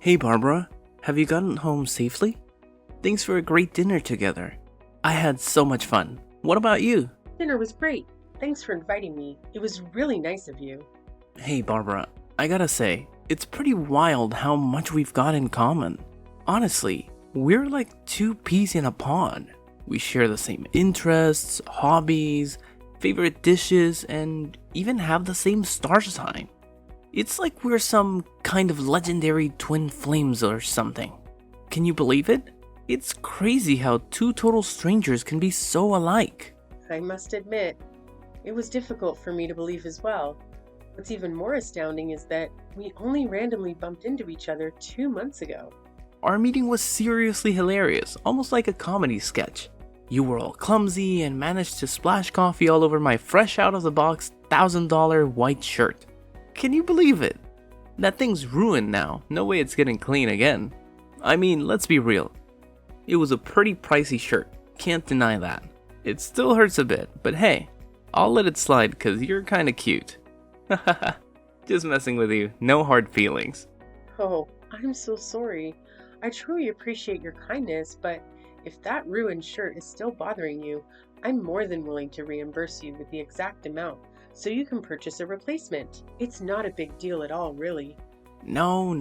Hey Barbara, have you gotten home safely? Thanks for a great dinner together. I had so much fun. What about you? Dinner was great. Thanks for inviting me. It was really nice of you. Hey Barbara, I gotta say, it's pretty wild how much we've got in common. Honestly, we're like two peas in a pod. We share the same interests, hobbies, favorite dishes, and even have the same star sign. It's like we're some kind of legendary twin flames or something. Can you believe it? It's crazy how two total strangers can be so alike. I must admit, it was difficult for me to believe as well. What's even more astounding is that we only randomly bumped into each other 2 months ago. Our meeting was seriously hilarious, almost like a comedy sketch. You were all clumsy and managed to splash coffee all over my fresh out of the box $1,000 white shirt. Can you believe it? That thing's ruined now. No way it's getting clean again. I mean, let's be real. It was a pretty pricey shirt. Can't deny that. It still hurts a bit, but hey, I'll let it slide cause you're kinda cute. Hahaha. Just messing with you. No hard feelings. Oh, I'm so sorry. I truly appreciate your kindness, but if that ruined shirt is still bothering you, I'm more than willing to reimburse you with the exact amount so you can purchase a replacement. It's not a big deal at all, really. No.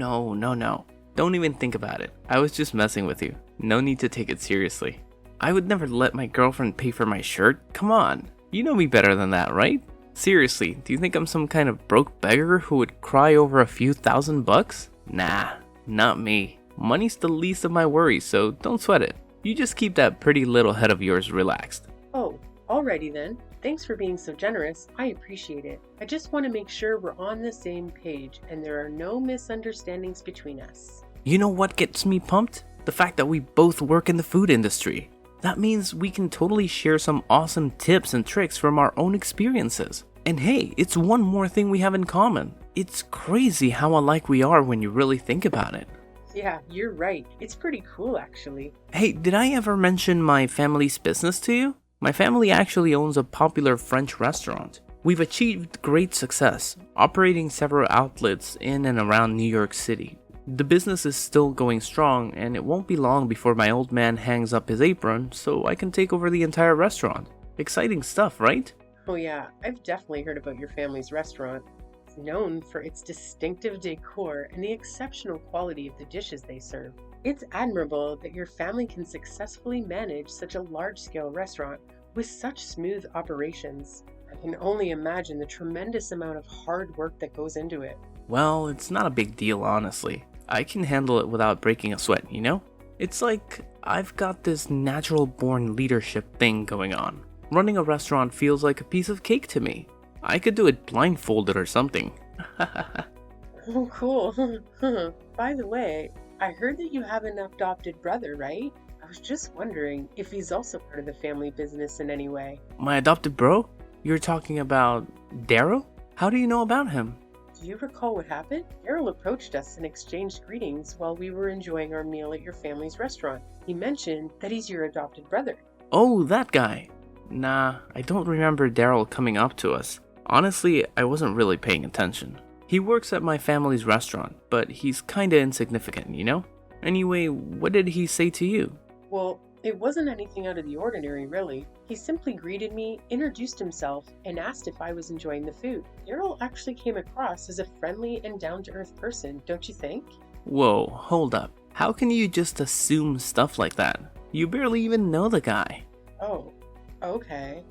Don't even think about it. I was just messing with you. No need to take it seriously. I would never let my girlfriend pay for my shirt. Come on. You know me better than that, right? Seriously, do you think I'm some kind of broke beggar who would cry over a few $1,000? Nah, not me. Money's the least of my worries, so don't sweat it. You just keep that pretty little head of yours relaxed. Oh, alrighty then. Thanks for being so generous. I appreciate it. I just want to make sure we're on the same page and there are no misunderstandings between us. You know what gets me pumped? The fact that we both work in the food industry. That means we can totally share some awesome tips and tricks from our own experiences. And hey, it's one more thing we have in common. It's crazy how alike we are when you really think about it. Yeah, you're right. It's pretty cool, actually. Hey, did I ever mention my family's business to you? My family actually owns a popular French restaurant. We've achieved great success, operating several outlets in and around New York City. The business is still going strong, and it won't be long before my old man hangs up his apron so I can take over the entire restaurant. Exciting stuff, right? Oh yeah, I've definitely heard about your family's restaurant. It's known for its distinctive decor and the exceptional quality of the dishes they serve. It's admirable that your family can successfully manage such a large-scale restaurant with such smooth operations. I can only imagine the tremendous amount of hard work that goes into it. Well, it's not a big deal, honestly. I can handle it without breaking a sweat, you know? It's like I've got this natural born leadership thing going on. Running a restaurant feels like a piece of cake to me. I could do it blindfolded or something. Oh, cool. By the way, I heard that you have an adopted brother, right? I was just wondering if he's also part of the family business in any way. My adopted bro? You're talking about Daryl? How do you know about him? Do you recall what happened? Daryl approached us and exchanged greetings while we were enjoying our meal at your family's restaurant. He mentioned that he's your adopted brother. Oh, that guy. Nah, I don't remember Daryl coming up to us. Honestly, I wasn't really paying attention. He works at my family's restaurant, but he's kinda insignificant, you know? Anyway, what did he say to you? Well, it wasn't anything out of the ordinary, really. He simply greeted me, introduced himself, and asked if I was enjoying the food. Daryl actually came across as a friendly and down-to-earth person, don't you think? Whoa, hold up. How can you just assume stuff like that? You barely even know the guy. Oh, okay.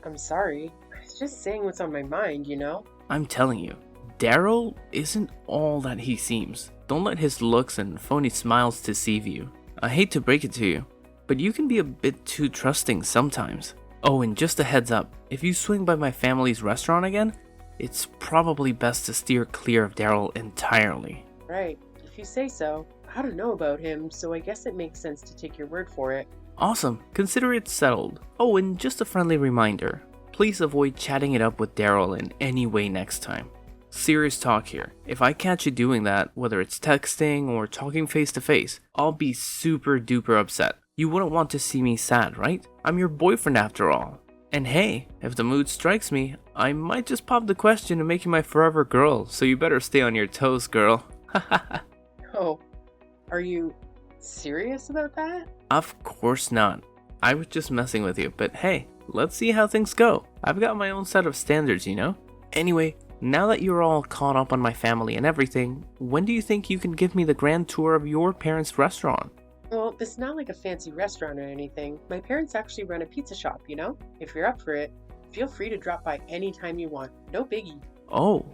I'm sorry. I was just saying what's on my mind, you know? I'm telling you, Daryl isn't all that he seems. Don't let his looks and phony smiles deceive you. I hate to break it to you, but you can be a bit too trusting sometimes. Oh, and just a heads up, if you swing by my family's restaurant again, it's probably best to steer clear of Daryl entirely. Right, if you say so. I don't know about him, so I guess it makes sense to take your word for it. Awesome, consider it settled. Oh, and just a friendly reminder, please avoid chatting it up with Daryl in any way next time. Serious talk here. If I catch you doing that, whether it's texting or talking face to face, I'll be super duper upset. You wouldn't want to see me sad, right? I'm your boyfriend after all. And hey, if the mood strikes me, I might just pop the question and make you my forever girl, so you better stay on your toes, girl. Oh, Are you serious about that? Of course not. I was just messing with you, but hey, let's see how things go. I've got my own set of standards, you know? Anyway, now that you're all caught up on my family and everything, when do you think you can give me the grand tour of your parents' restaurant? Well, it's not like a fancy restaurant or anything. My parents actually run a pizza shop, you know? If you're up for it, feel free to drop by anytime you want. No biggie. Oh,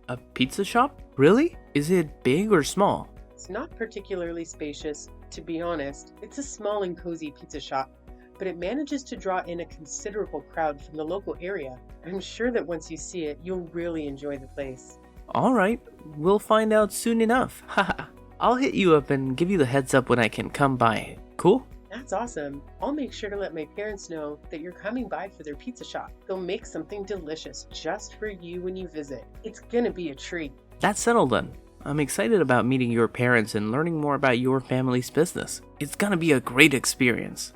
a pizza shop? Really? Is it big or small? It's not particularly spacious, to be honest. It's a small and cozy pizza shop, but it manages to draw in a considerable crowd from the local area. I'm sure that once you see it, you'll really enjoy the place. Alright, we'll find out soon enough. Haha. I'll hit you up and give you the heads up when I can come by. Cool? That's awesome. I'll make sure to let my parents know that you're coming by for their pizza shop. They'll make something delicious just for you when you visit. It's gonna be a treat. That's settled then. I'm excited about meeting your parents and learning more about your family's business. It's gonna be a great experience.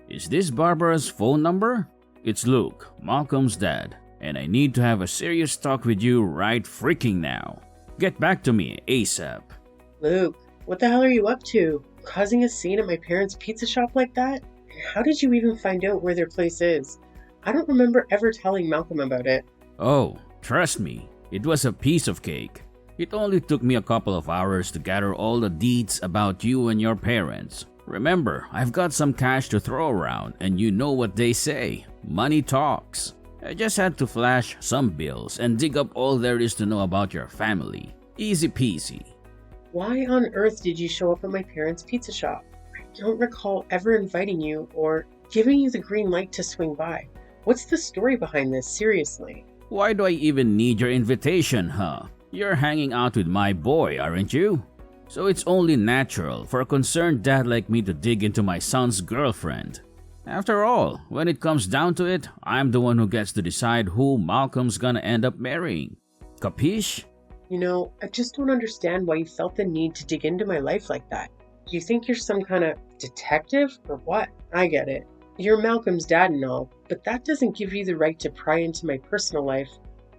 Is this Barbara's phone number? It's Luke, Malcolm's dad, and I need to have a serious talk with you right freaking now. Get back to me ASAP. Luke, what the hell are you up to? Causing a scene at my parents' pizza shop like that? How did you even find out where their place is? I don't remember ever telling Malcolm about it. Oh, trust me, it was a piece of cake. It only took me a couple of hours to gather all the deets about you and your parents. Remember, I've got some cash to throw around, and you know what they say, money talks. I just had to flash some bills and dig up all there is to know about your family. Easy peasy. Why on earth did you show up at my parents' pizza shop? I don't recall ever inviting you or giving you the green light to swing by. What's the story behind this, seriously? Why do I even need your invitation, huh? You're hanging out with my boy, aren't you? So it's only natural for a concerned dad like me to dig into my son's girlfriend. After all, when it comes down to it, I'm the one who gets to decide who Malcolm's gonna end up marrying. Capiche? You know, I just don't understand why you felt the need to dig into my life like that. Do you think you're some kind of detective or what? I get it. You're Malcolm's dad and all, but that doesn't give you the right to pry into my personal life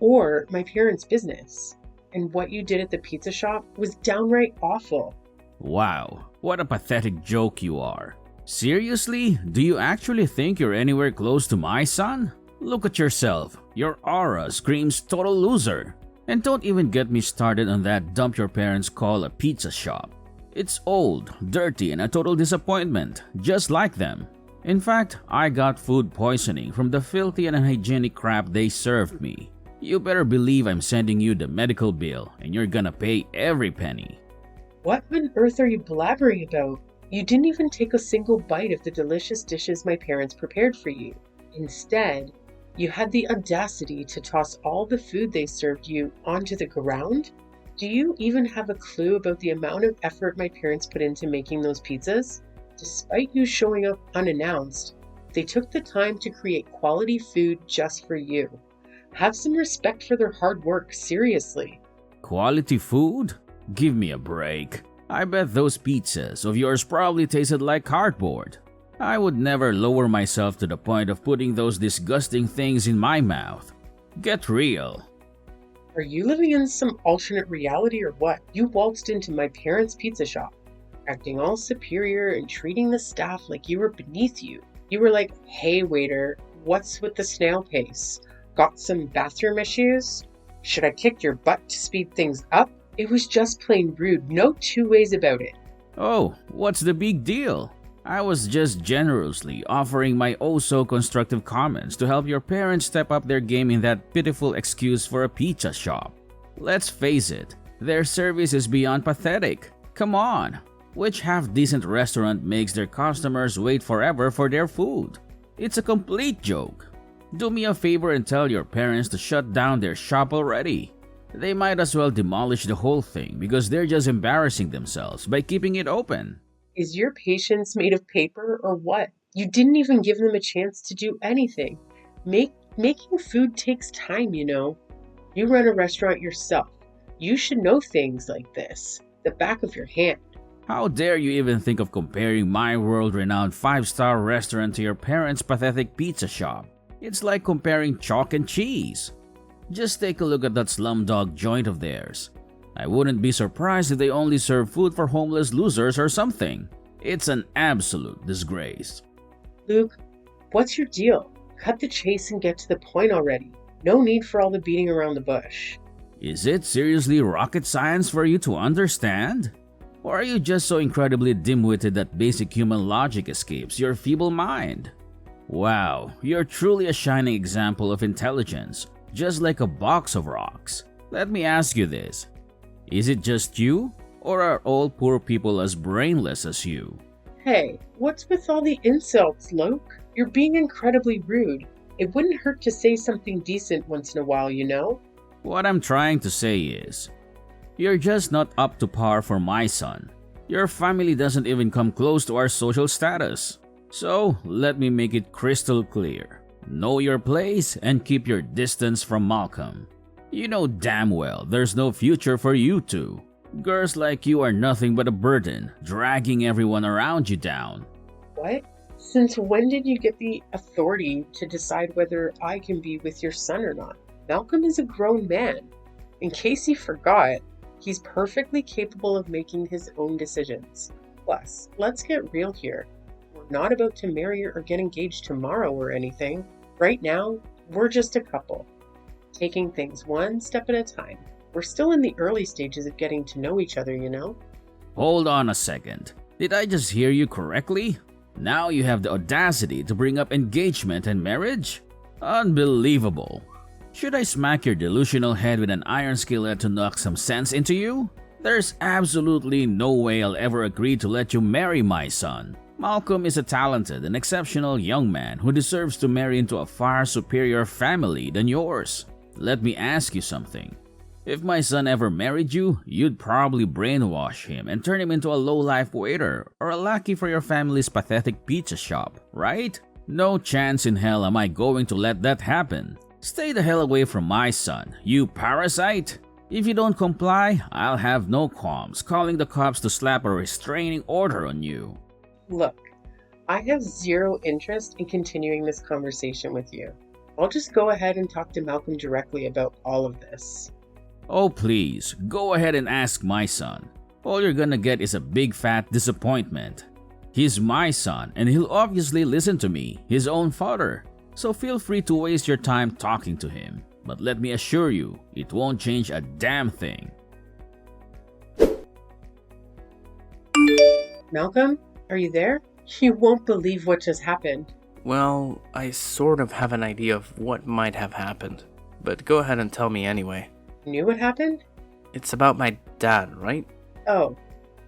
or my parents' business. And what you did at the pizza shop was downright awful. Wow, what a pathetic joke you are. Seriously? Do you actually think you're anywhere close to my son? Look at yourself. Your aura screams total loser. And don't even get me started on that dump your parents call a pizza shop. It's old, dirty, and a total disappointment, just like them. In fact, I got food poisoning from the filthy and unhygienic crap they served me. You better believe I'm sending you the medical bill, and you're gonna pay every penny. What on earth are you blabbering about? You didn't even take a single bite of the delicious dishes my parents prepared for you. Instead, you had the audacity to toss all the food they served you onto the ground? Do you even have a clue about the amount of effort my parents put into making those pizzas? Despite you showing up unannounced, they took the time to create quality food just for you. Have some respect for their hard work, seriously. Quality food? Give me a break. I bet those pizzas of yours probably tasted like cardboard. I would never lower myself to the point of putting those disgusting things in my mouth. Get real. Are you living in some alternate reality or what? You waltzed into my parents' pizza shop, acting all superior and treating the staff like you were beneath you. You were like, "Hey waiter, what's with the snail pace? Got some bathroom issues? Should I kick your butt to speed things up?" It was just plain rude, no two ways about it. Oh, what's the big deal? I was just generously offering my oh-so-constructive comments to help your parents step up their game in that pitiful excuse for a pizza shop. Let's face it, their service is beyond pathetic. Come on, which half-decent restaurant makes their customers wait forever for their food? It's a complete joke. Do me a favor and tell your parents to shut down their shop already. They might as well demolish the whole thing because they're just embarrassing themselves by keeping it open. Is your patience made of paper or what? You didn't even give them a chance to do anything. Making food takes time, you know. You run a restaurant yourself. You should know things like this, the back of your hand. How dare you even think of comparing my world-renowned 5-star restaurant to your parents' pathetic pizza shop? It's like comparing chalk and cheese. Just take a look at that slumdog joint of theirs. I wouldn't be surprised if they only serve food for homeless losers or something. It's an absolute disgrace. Luke, what's your deal? Cut the chase and get to the point already. No need for all the beating around the bush. Is it seriously rocket science for you to understand? Or are you just so incredibly dim-witted that basic human logic escapes your feeble mind? Wow, you're truly a shining example of intelligence, just like a box of rocks. Let me ask you this. Is it just you, or are all poor people as brainless as you? Hey, what's with all the insults, Luke? You're being incredibly rude. It wouldn't hurt to say something decent once in a while, you know? What I'm trying to say is, you're just not up to par for my son. Your family doesn't even come close to our social status. So, let me make it crystal clear. Know your place and keep your distance from Malcolm. You know damn well there's no future for you two. Girls like you are nothing but a burden, dragging everyone around you down. What? Since when did you get the authority to decide whether I can be with your son or not? Malcolm is a grown man. In case you forgot, he's perfectly capable of making his own decisions. Plus, let's get real here. We're not about to marry or get engaged tomorrow or anything. Right now, we're just a couple, taking things one step at a time. We're still in the early stages of getting to know each other, you know? Hold on a second. Did I just hear you correctly? Now you have the audacity to bring up engagement and marriage? Unbelievable. Should I smack your delusional head with an iron skillet to knock some sense into you? There's absolutely no way I'll ever agree to let you marry my son. Malcolm is a talented and exceptional young man who deserves to marry into a far superior family than yours. Let me ask you something. If my son ever married you, you'd probably brainwash him and turn him into a low-life waiter or a lackey for your family's pathetic pizza shop, right? No chance in hell am I going to let that happen. Stay the hell away from my son, you parasite! If you don't comply, I'll have no qualms calling the cops to slap a restraining order on you. Look, I have zero interest in continuing this conversation with you. I'll just go ahead and talk to Malcolm directly about all of this. Oh please, go ahead and ask my son. All you're gonna get is a big fat disappointment. He's my son and he'll obviously listen to me, his own father. So feel free to waste your time talking to him. But let me assure you, it won't change a damn thing. Malcolm, are you there? You won't believe what just happened. Well, I sort of have an idea of what might have happened, but go ahead and tell me anyway. Knew what happened? It's about my dad, right? Oh,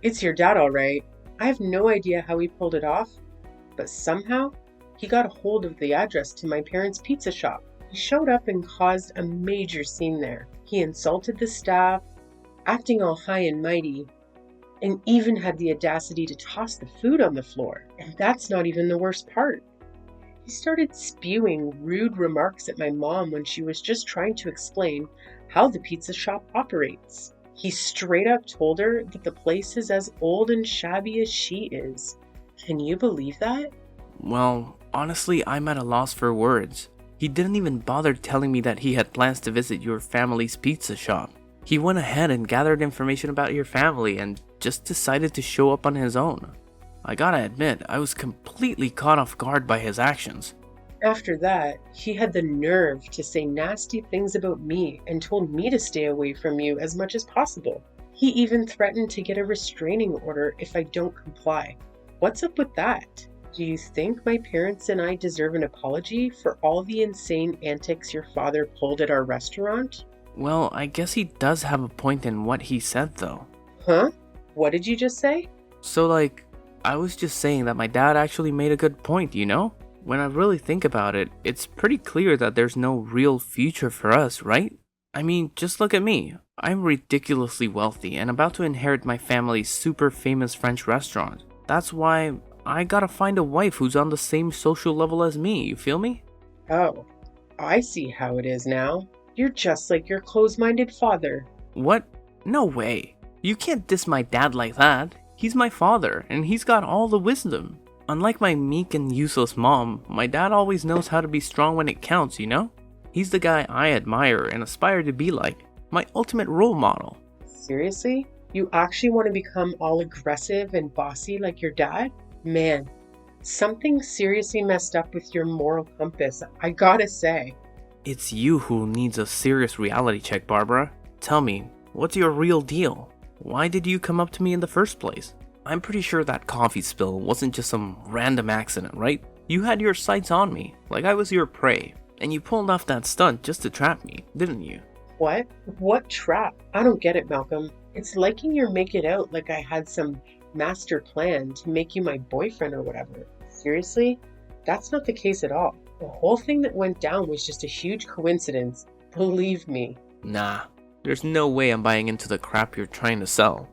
it's your dad, all right. I have no idea how he pulled it off, but somehow he got a hold of the address to my parents' pizza shop. He showed up and caused a major scene there. He insulted the staff, acting all high and mighty, and even had the audacity to toss the food on the floor. And that's not even the worst part. He started spewing rude remarks at my mom when she was just trying to explain how the pizza shop operates. He straight up told her that the place is as old and shabby as she is. Can you believe that? Well, honestly, I'm at a loss for words. He didn't even bother telling me that he had plans to visit your family's pizza shop. He went ahead and gathered information about your family and just decided to show up on his own. I gotta admit, I was completely caught off guard by his actions. After that, he had the nerve to say nasty things about me and told me to stay away from you as much as possible. He even threatened to get a restraining order if I don't comply. What's up with that? Do you think my parents and I deserve an apology for all the insane antics your father pulled at our restaurant? Well, I guess he does have a point in what he said though. Huh? What did you just say? So I was just saying that my dad actually made a good point, you know? When I really think about it, it's pretty clear that there's no real future for us, right? I mean, just look at me. I'm ridiculously wealthy and about to inherit my family's super famous French restaurant. That's why I gotta find a wife who's on the same social level as me, you feel me? Oh, I see how it is now. You're just like your close-minded father. What? No way. You can't diss my dad like that. He's my father, and he's got all the wisdom. Unlike my meek and useless mom, my dad always knows how to be strong when it counts, you know? He's the guy I admire and aspire to be like, my ultimate role model. Seriously? You actually want to become all aggressive and bossy like your dad? Man, something seriously messed up with your moral compass, I gotta say. It's you who needs a serious reality check, Barbara. Tell me, what's your real deal? Why did you come up to me in the first place? I'm pretty sure that coffee spill wasn't just some random accident, right? You had your sights on me, like I was your prey, and you pulled off that stunt just to trap me, didn't you? What? What trap? I don't get it, Malcolm. It's liking you make it out like I had some master plan to make you my boyfriend or whatever. Seriously? That's not the case at all. The whole thing that went down was just a huge coincidence. Believe me. Nah, there's no way I'm buying into the crap you're trying to sell.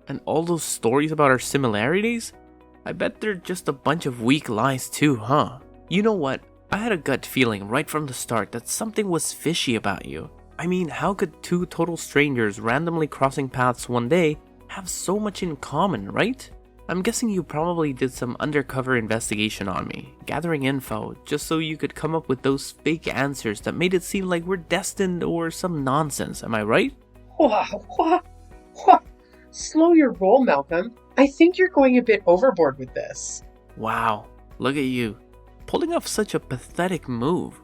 And all those stories about our similarities? I bet they're just a bunch of weak lies too, huh? You know what? I had a gut feeling right from the start that something was fishy about you. I mean, how could two total strangers randomly crossing paths one day have so much in common, right? I'm guessing you probably did some undercover investigation on me, gathering info just so you could come up with those fake answers that made it seem like we're destined or some nonsense, am I right? What? Slow your roll, Malcolm. I think you're going a bit overboard with this. Wow, look at you, pulling off such a pathetic move.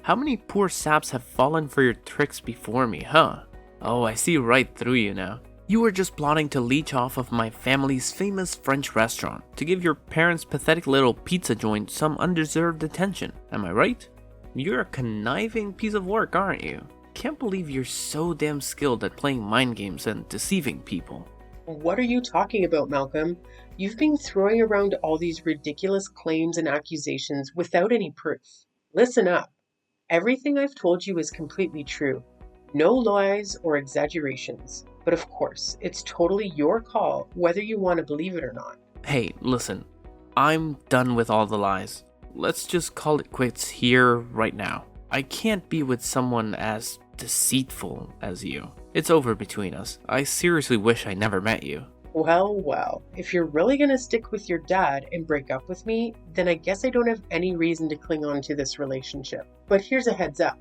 How many poor saps have fallen for your tricks before me, huh? Oh, I see right through you now. You were just plotting to leech off of my family's famous French restaurant to give your parents' pathetic little pizza joint some undeserved attention, am I right? You're a conniving piece of work, aren't you? Can't believe you're so damn skilled at playing mind games and deceiving people. What are you talking about, Malcolm? You've been throwing around all these ridiculous claims and accusations without any proof. Listen up. Everything I've told you is completely true. No lies or exaggerations. But of course, it's totally your call whether you want to believe it or not. Hey, listen, I'm done with all the lies. Let's just call it quits here, right now. I can't be with someone as deceitful as you. It's over between us. I seriously wish I never met you. Well, if you're really going to stick with your dad and break up with me, then I guess I don't have any reason to cling on to this relationship. But here's a heads up.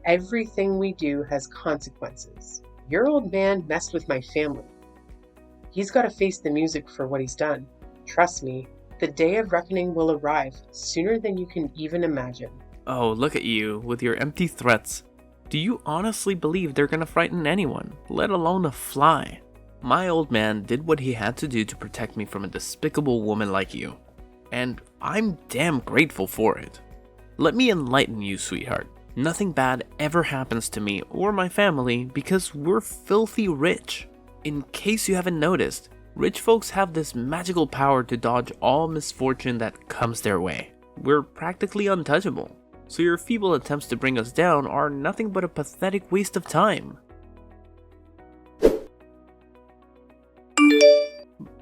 Everything we do has consequences. Your old man messed with my family. He's got to face the music for what he's done. Trust me, the day of reckoning will arrive sooner than you can even imagine. Oh, look at you with your empty threats. Do you honestly believe they're gonna frighten anyone, let alone a fly? My old man did what he had to do to protect me from a despicable woman like you, and I'm damn grateful for it. Let me enlighten you, sweetheart. Nothing bad ever happens to me or my family because we're filthy rich. In case you haven't noticed, rich folks have this magical power to dodge all misfortune that comes their way. We're practically untouchable, so your feeble attempts to bring us down are nothing but a pathetic waste of time.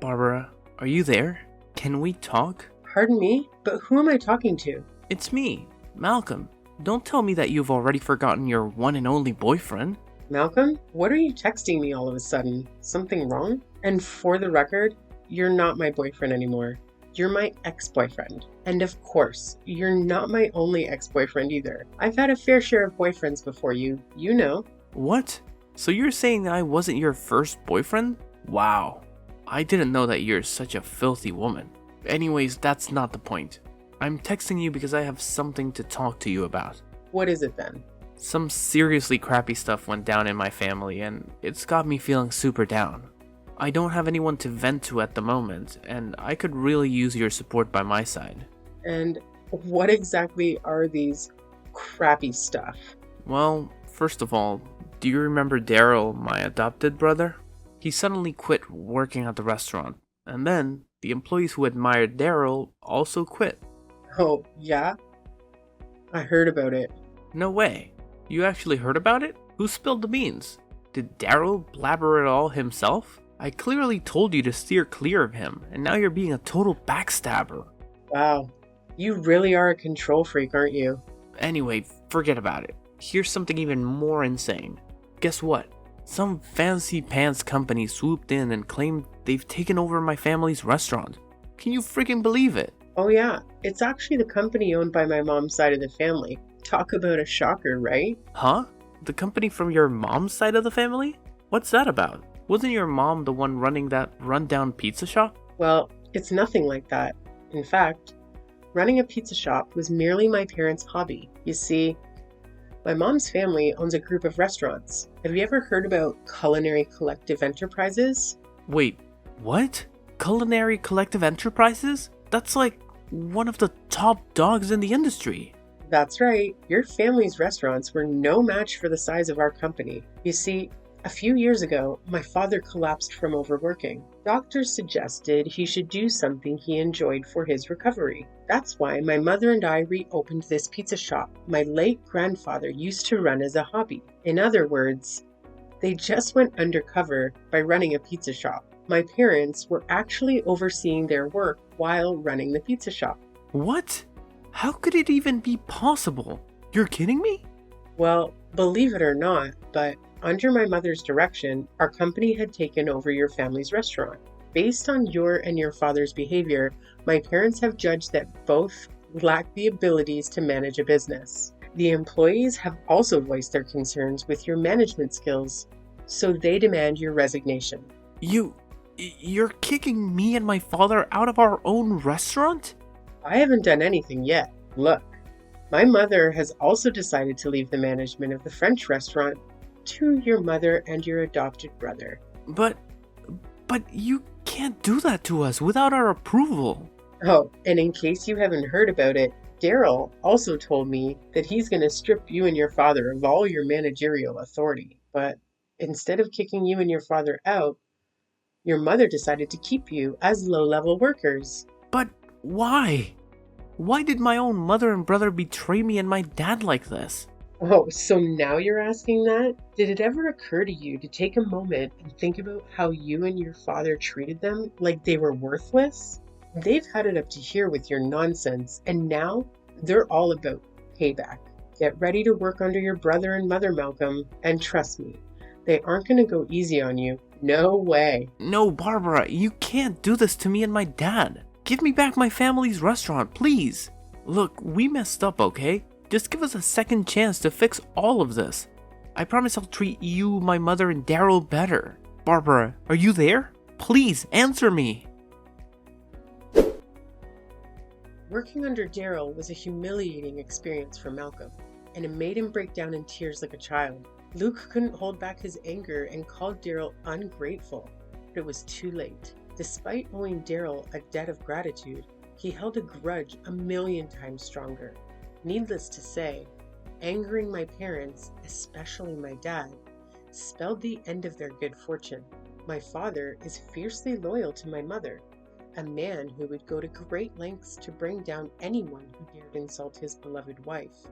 Barbara, are you there? Can we talk? Pardon me, but who am I talking to? It's me, Malcolm. Don't tell me that you've already forgotten your one and only boyfriend. Malcolm, what are you texting me all of a sudden? Something wrong? And for the record, you're not my boyfriend anymore. You're my ex-boyfriend. And of course, you're not my only ex-boyfriend either. I've had a fair share of boyfriends before you, you know. What? So you're saying that I wasn't your first boyfriend? Wow. I didn't know that you're such a filthy woman. Anyways, that's not the point. I'm texting you because I have something to talk to you about. What is it then? Some seriously crappy stuff went down in my family and it's got me feeling super down. I don't have anyone to vent to at the moment and I could really use your support by my side. And what exactly are these crappy stuff? Well, first of all, do you remember Daryl, my adopted brother? He suddenly quit working at the restaurant, and then the employees who admired Daryl also quit. Oh, yeah? I heard about it. No way. You actually heard about it? Who spilled the beans? Did Daryl blabber it all himself? I clearly told you to steer clear of him, and now you're being a total backstabber. Wow. You really are a control freak, aren't you? Anyway, forget about it. Here's something even more insane. Guess what? Some fancy pants company swooped in and claimed they've taken over my family's restaurant. Can you freaking believe it? Oh yeah, it's actually the company owned by my mom's side of the family. Talk about a shocker, right? Huh? The company from your mom's side of the family? What's that about? Wasn't your mom the one running that rundown pizza shop? Well, it's nothing like that. In fact, running a pizza shop was merely my parents' hobby. You see, my mom's family owns a group of restaurants. Have you ever heard about culinary collective enterprises? Wait, what? Culinary collective enterprises? That's like one of the top dogs in the industry. That's right. Your family's restaurants were no match for the size of our company. You see, a few years ago, my father collapsed from overworking. Doctors suggested he should do something he enjoyed for his recovery. That's why my mother and I reopened this pizza shop my late grandfather used to run as a hobby. In other words, they just went undercover by running a pizza shop. My parents were actually overseeing their work while running the pizza shop. What? How could it even be possible? You're kidding me? Well, believe it or not, but under my mother's direction, our company had taken over your family's restaurant. Based on your and your father's behavior, my parents have judged that both lack the abilities to manage a business. The employees have also voiced their concerns with your management skills, so they demand your resignation. You're kicking me and my father out of our own restaurant? I haven't done anything yet. Look, my mother has also decided to leave the management of the French restaurant to your mother and your adopted brother. But you can't do that to us without our approval. Oh, and in case you haven't heard about it, Daryl also told me that he's going to strip you and your father of all your managerial authority. But instead of kicking you and your father out, your mother decided to keep you as low-level workers. But why? Why did my own mother and brother betray me and my dad like this? Oh, so now you're asking that? Did it ever occur to you to take a moment and think about how you and your father treated them like they were worthless? They've had it up to here with your nonsense, and now they're all about payback. Get ready to work under your brother and mother, Malcolm, and trust me, they aren't going to go easy on you. No way. No, Barbara, you can't do this to me and my dad. Give me back my family's restaurant, please. Look, we messed up, okay? Just give us a second chance to fix all of this. I promise I'll treat you, my mother, and Daryl better. Barbara, are you there? Please, answer me. Working under Daryl was a humiliating experience for Malcolm, and it made him break down in tears like a child. Luke couldn't hold back his anger and called Daryl ungrateful, but it was too late. Despite owing Daryl a debt of gratitude, he held a grudge 1,000,000 times stronger. Needless to say, angering my parents, especially my dad, spelled the end of their good fortune. My father is fiercely loyal to my mother, a man who would go to great lengths to bring down anyone who dared insult his beloved wife,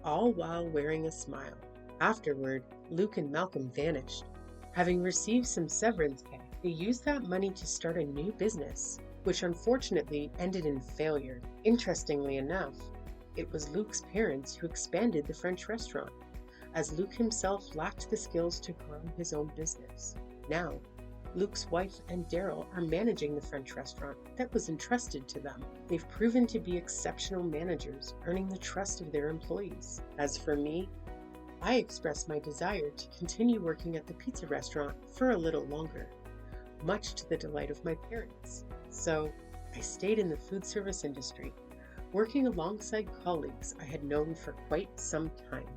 all while wearing a smile. Afterward, Luke and Malcolm vanished. Having received some severance pay, they used that money to start a new business, which unfortunately ended in failure. Interestingly enough, it was Luke's parents who expanded the French restaurant, as Luke himself lacked the skills to grow his own business. Now, Luke's wife and Daryl are managing the French restaurant that was entrusted to them. They've proven to be exceptional managers, earning the trust of their employees. As for me, I expressed my desire to continue working at the pizza restaurant for a little longer, much to the delight of my parents. So, I stayed in the food service industry, working alongside colleagues I had known for quite some time.